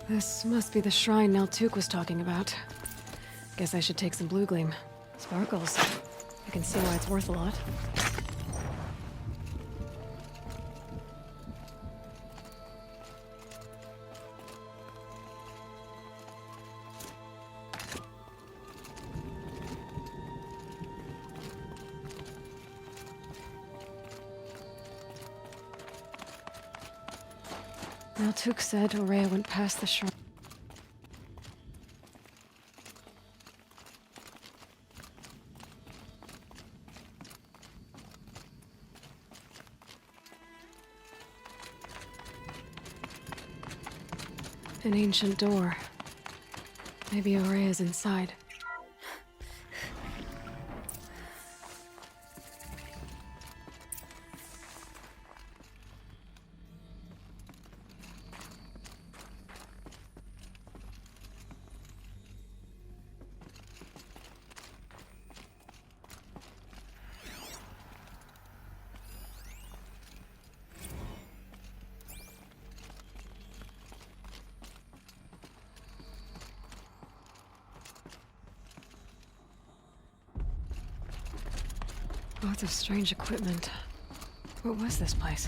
This must be the shrine Naltuk was talking about. Guess I should take some blue gleam. Sparkles. I can see why it's worth a lot. Naltuk said Ourea went past the shrine. An ancient door. Maybe Ourea's inside. Lots of strange equipment. What was this place?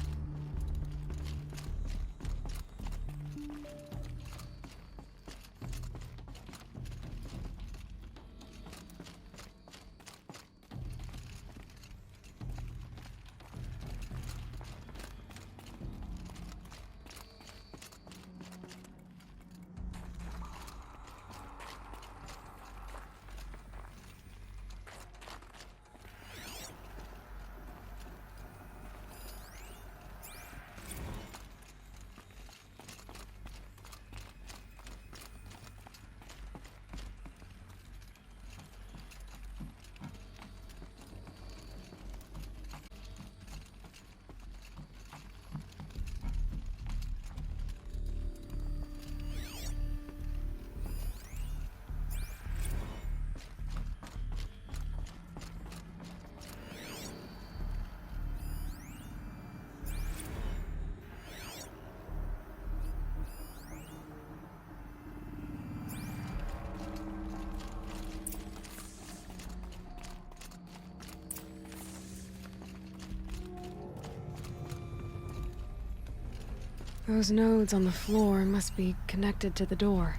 Those nodes on the floor must be connected to the door.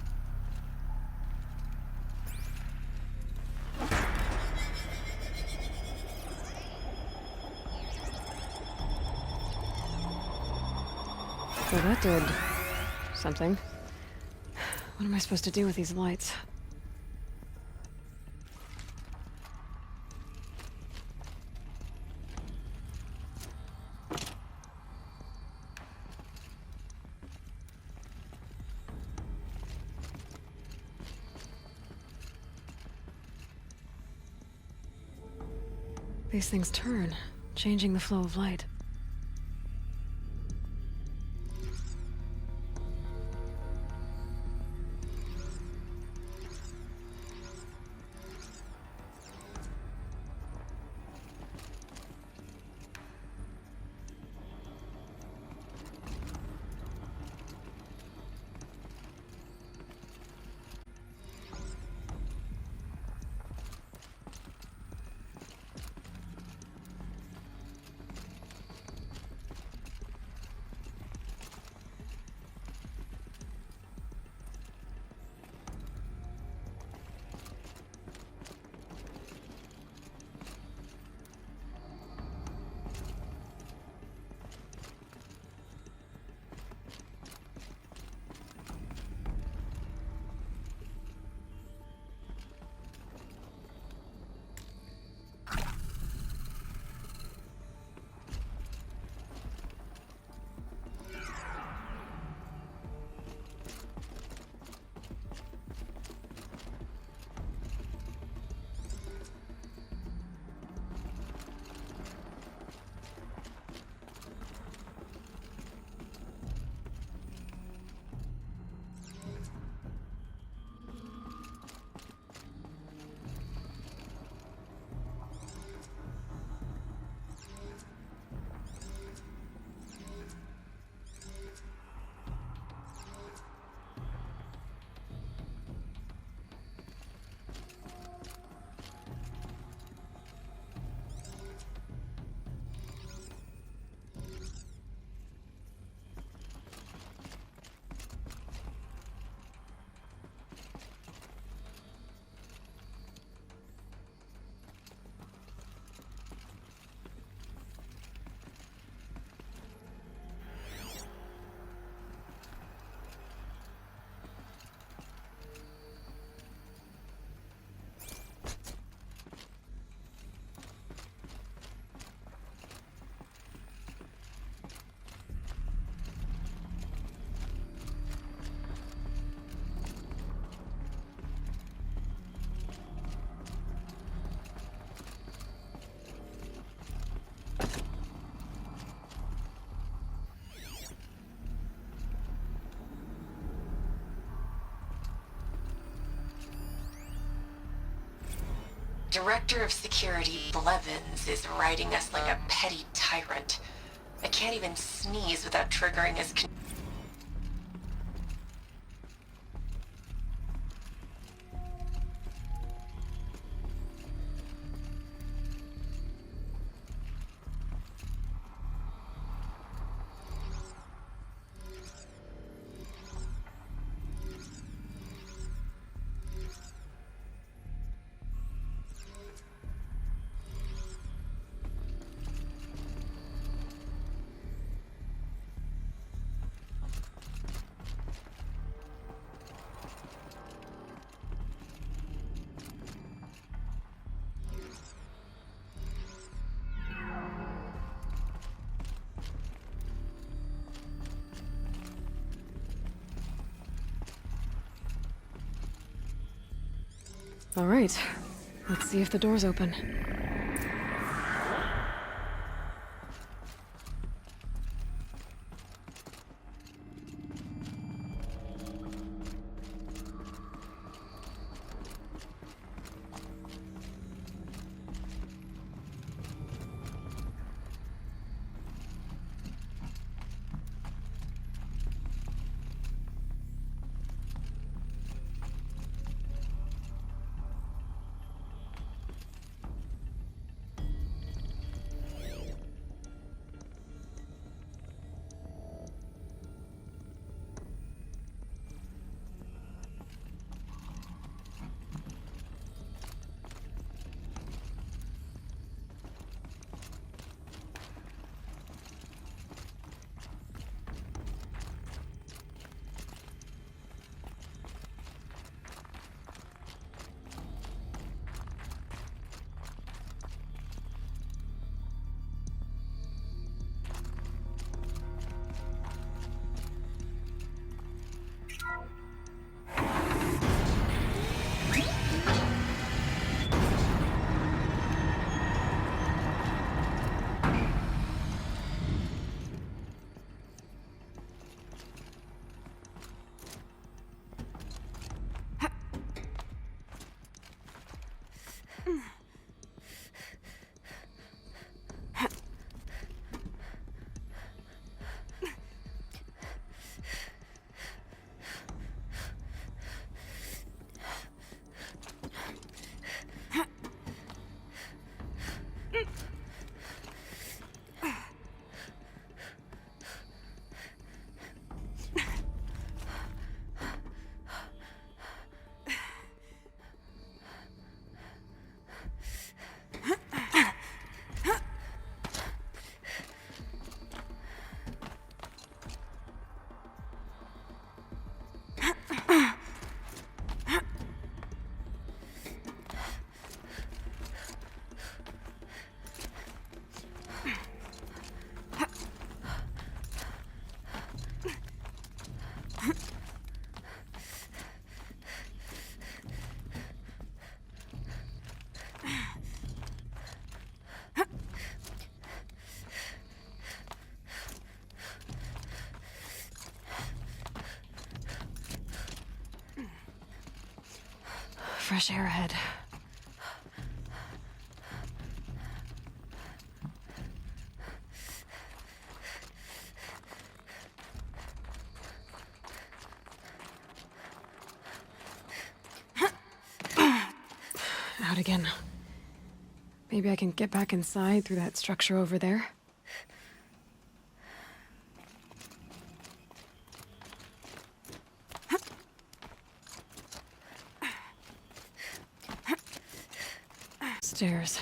Well, that did something. What am I supposed to do with these lights? These things turn, changing the flow of light. Director of Security Blevins is riding us like a petty tyrant. I can't even sneeze without triggering his All right. Let's see if the door's open. Fresh air ahead. Out again. Maybe I can get back inside through that structure over there. Stairs.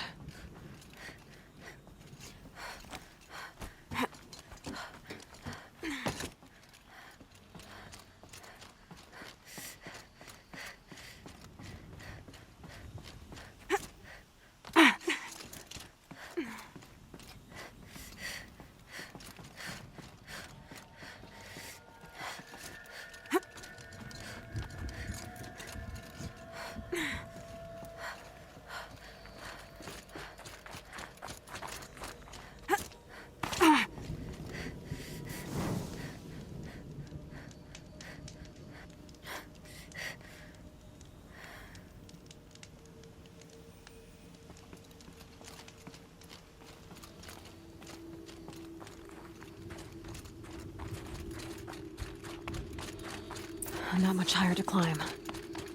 Not much higher to climb.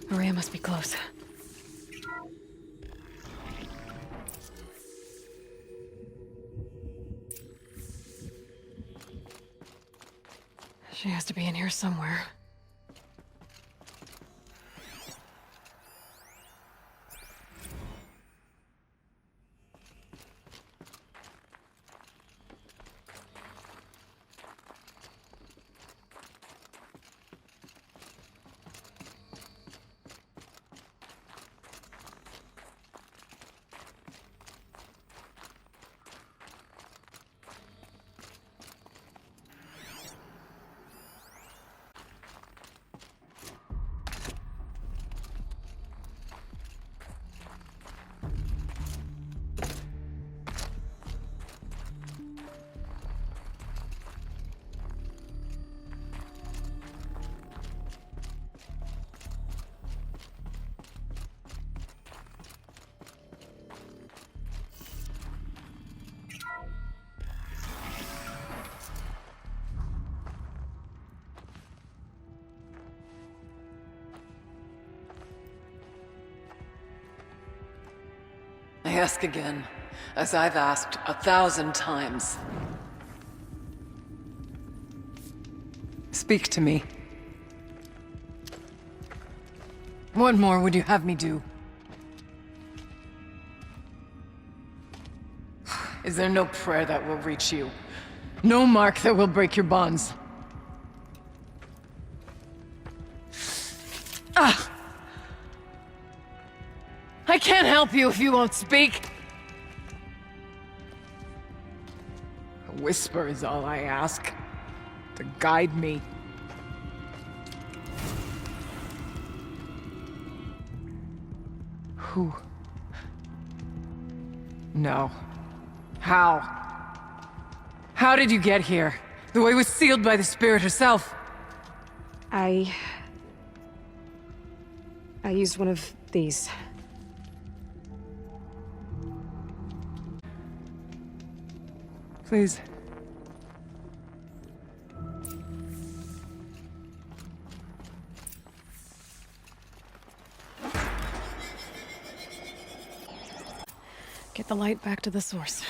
Maria must be close. She has to be in here somewhere. I ask again, as I've asked 1,000 times. Speak to me. What more would you have me do? Is there no prayer that will reach you? No mark that will break your bonds? Ah! I can't help you if you won't speak! A whisper is all I ask. To guide me. Who? No. How? How did you get here? The way was sealed by the spirit herself. I used one of these. Please. Get the light back to the source.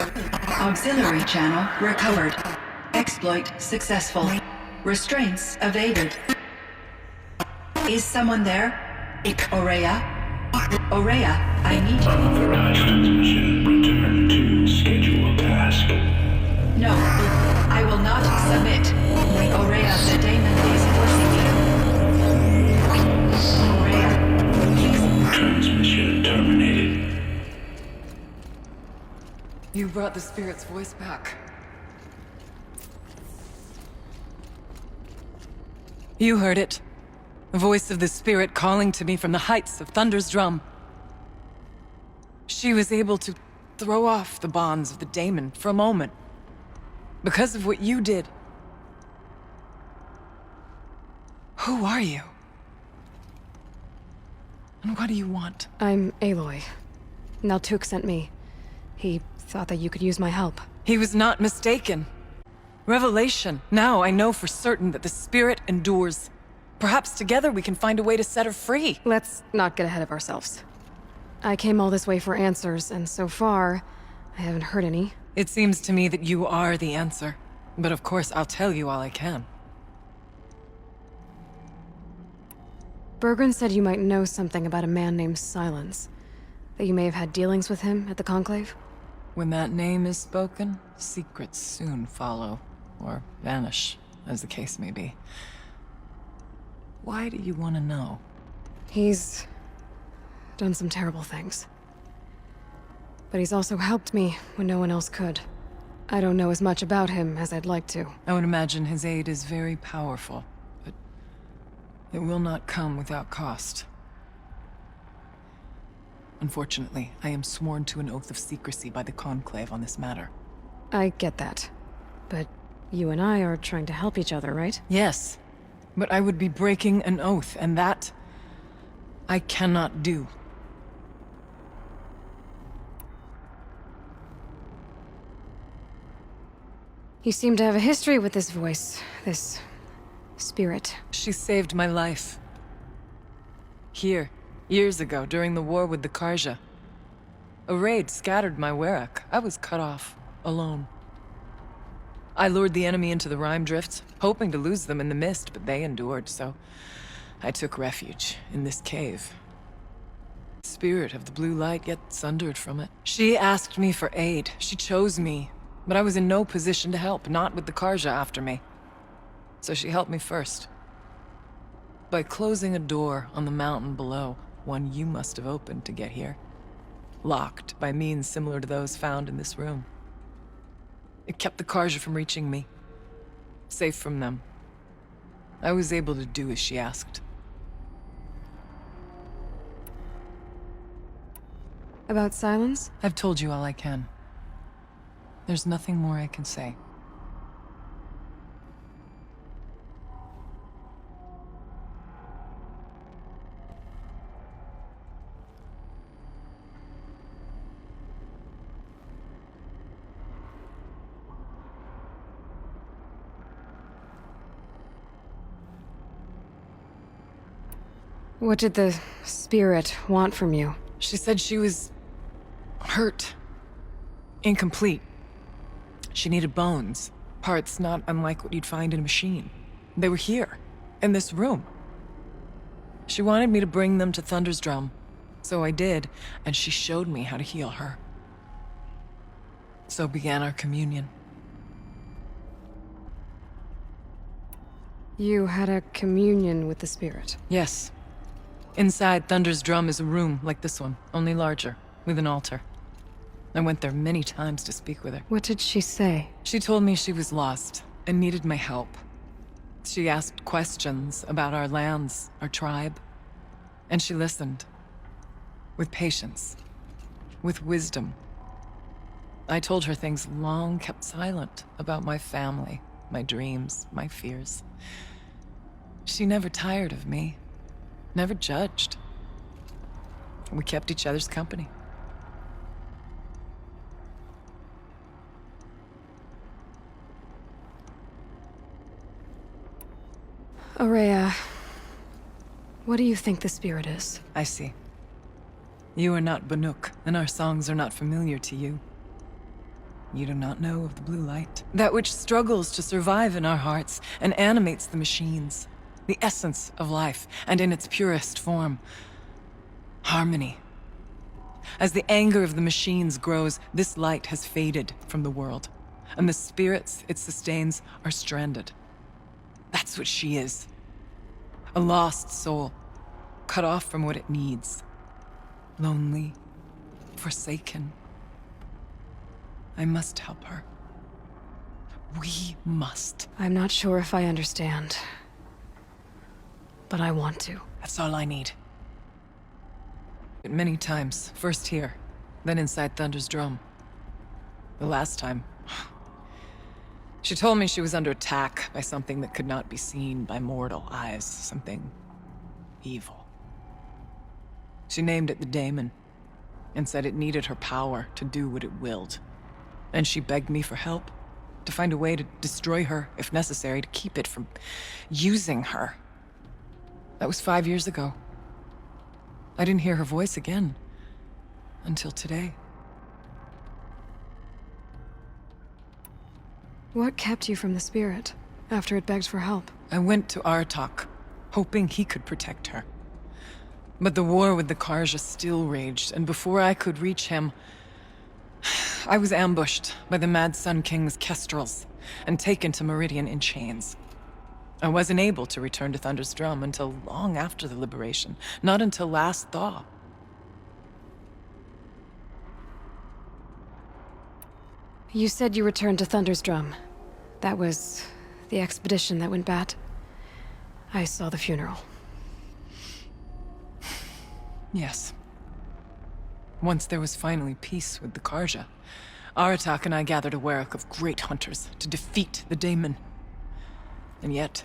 Auxiliary channel recovered. Exploit successful. Restraints evaded. Is someone there? Aurea? Aurea, I need you. Authorized transmission. Return to scheduled task. No, I will not submit. Aurea, the daemon is forcing me. Aurea, please. Transmission terminated. You brought the spirit's voice back. You heard it. The voice of the spirit calling to me from the heights of Thunder's drum. She was able to throw off the bonds of the daemon for a moment. Because of what you did. Who are you? And what do you want? I'm Aloy. Naltuk sent me. He thought that you could use my help. He was not mistaken. Revelation. Now I know for certain that the spirit endures. Perhaps together we can find a way to set her free. Let's not get ahead of ourselves. I came all this way for answers, and so far, I haven't heard any. It seems to me that you are the answer. But of course, I'll tell you all I can. Bergren said you might know something about a man named Silence. That you may have had dealings with him at the Conclave? When that name is spoken, secrets soon follow. Or vanish, as the case may be. Why do you want to know? He's done some terrible things. But he's also helped me when no one else could. I don't know as much about him as I'd like to. I would imagine his aid is very powerful, but it will not come without cost. Unfortunately, I am sworn to an oath of secrecy by the Conclave on this matter. I get that. But you and I are trying to help each other, right? Yes, but I would be breaking an oath, and that I cannot do. You seem to have a history with this voice, this spirit. She saved my life. Here, years ago, during the war with the Karja. A raid scattered my Werak. I was cut off, alone. I lured the enemy into the Rime Drifts, hoping to lose them in the mist, but they endured, so I took refuge in this cave. The spirit of the blue light gets sundered from it. She asked me for aid. She chose me, but I was in no position to help, not with the Karja after me. So she helped me first. By closing a door on the mountain below, one you must have opened to get here. Locked by means similar to those found in this room. It kept the Karja from reaching me. Safe from them. I was able to do as she asked. About Silence? I've told you all I can. There's nothing more I can say. What did the spirit want from you? She said she was hurt. Incomplete. She needed bones. Parts not unlike what you'd find in a machine. They were here, in this room. She wanted me to bring them to Thunder's drum. So I did, and she showed me how to heal her. So began our communion. You had a communion with the spirit. Yes. Inside Thunder's drum is a room like this one, only larger, with an altar. I went there many times to speak with her. What did she say? She told me she was lost and needed my help. She asked questions about our lands, our tribe, and she listened. With patience. With wisdom. I told her things long kept silent about my family, my dreams, my fears. She never tired of me. Never judged. We kept each other's company. Aurea, what do you think the spirit is? I see. You are not Banuk, and our songs are not familiar to you. You do not know of the blue light. That which struggles to survive in our hearts and animates the machines. The essence of life, and in its purest form. Harmony. As the anger of the machines grows, this light has faded from the world, and the spirits it sustains are stranded. That's what she is. A lost soul, cut off from what it needs. Lonely, forsaken. I must help her. We must. I'm not sure if I understand, but I want to. That's all I need. Many times, first here, then inside Thunder's drum. The last time, she told me she was under attack by something that could not be seen by mortal eyes, something evil. She named it the Daemon, and said it needed her power to do what it willed. And she begged me for help, to find a way to destroy her, if necessary, to keep it from using her. That was 5 years ago. I didn't hear her voice again, until today. What kept you from the spirit, after it begged for help? I went to Aratak, hoping he could protect her. But the war with the Karja still raged, and before I could reach him, I was ambushed by the Mad Sun King's kestrels, and taken to Meridian in chains. I wasn't able to return to Thunder's Drum until long after the liberation, not until last thaw. You said you returned to Thunder's Drum. That was the expedition that went bad. I saw the funeral. Yes. Once there was finally peace with the Karja, Aratak and I gathered a wereck of great hunters to defeat the Daemon. And yet,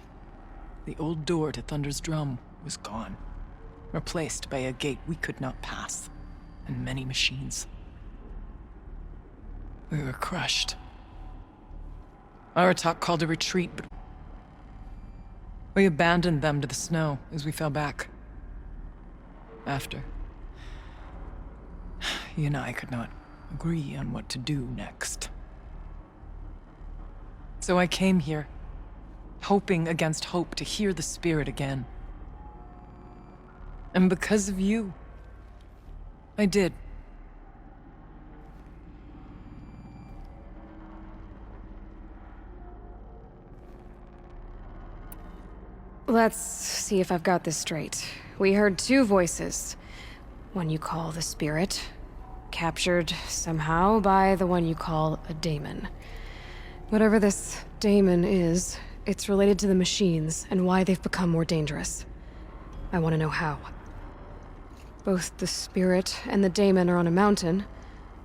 the old door to Thunder's Drum was gone, replaced by a gate we could not pass, and many machines. We were crushed. Aratak called a retreat, but we abandoned them to the snow as we fell back. After, he and I could not agree on what to do next. So I came here, hoping against hope to hear the spirit again. And because of you, I did. Let's see if I've got this straight. We heard two voices. One you call the spirit, captured somehow by the one you call a daemon. Whatever this daemon is, it's related to the machines and why they've become more dangerous. I want to know how. Both the spirit and the daemon are on a mountain,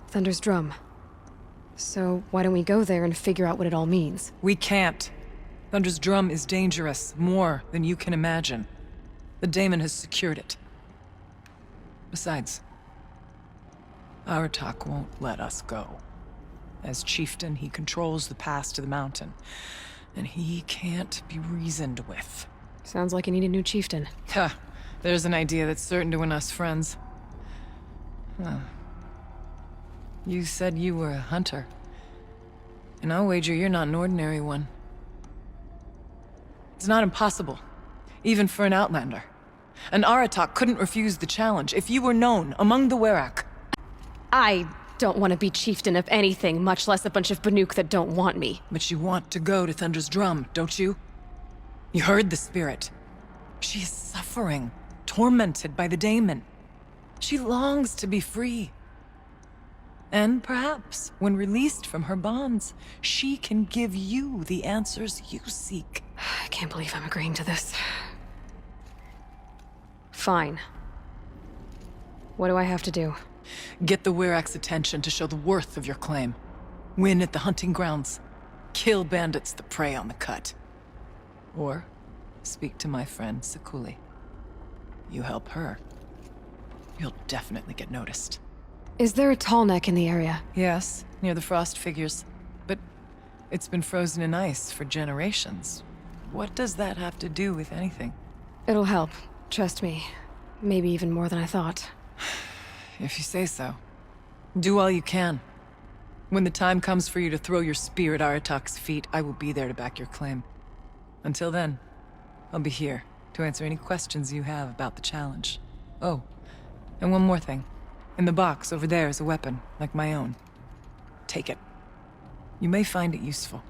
Thunder's Drum. So why don't we go there and figure out what it all means? We can't. Thunder's Drum is dangerous, more than you can imagine. The daemon has secured it. Besides, Aratak won't let us go. As chieftain, he controls the pass to the mountain, and he can't be reasoned with. Sounds like you need a new chieftain. Huh. There's an idea that's certain to win us friends. Huh. You said you were a hunter. And I'll wager you're not an ordinary one. It's not impossible, even for an outlander. And Aratak couldn't refuse the challenge if you were known among the Werak. I don't want to be chieftain of anything, much less a bunch of Banuk that don't want me. But you want to go to Thunder's Drum, don't you? You heard the spirit. She is suffering, tormented by the daemon. She longs to be free. And perhaps, when released from her bonds, she can give you the answers you seek. I can't believe I'm agreeing to this. Fine. What do I have to do? Get the Werak's attention to show the worth of your claim. Win at the hunting grounds. Kill bandits that prey on the cut. Or speak to my friend Sekuli. You help her, you'll definitely get noticed. Is there a tall neck in the area? Yes, near the frost figures. But it's been frozen in ice for generations. What does that have to do with anything? It'll help. Trust me. Maybe even more than I thought. If you say so. Do all you can. When the time comes for you to throw your spear at Aratak's feet, I will be there to back your claim. Until then, I'll be here to answer any questions you have about the challenge. Oh, and one more thing. In the box over there is a weapon, like my own. Take it. You may find it useful.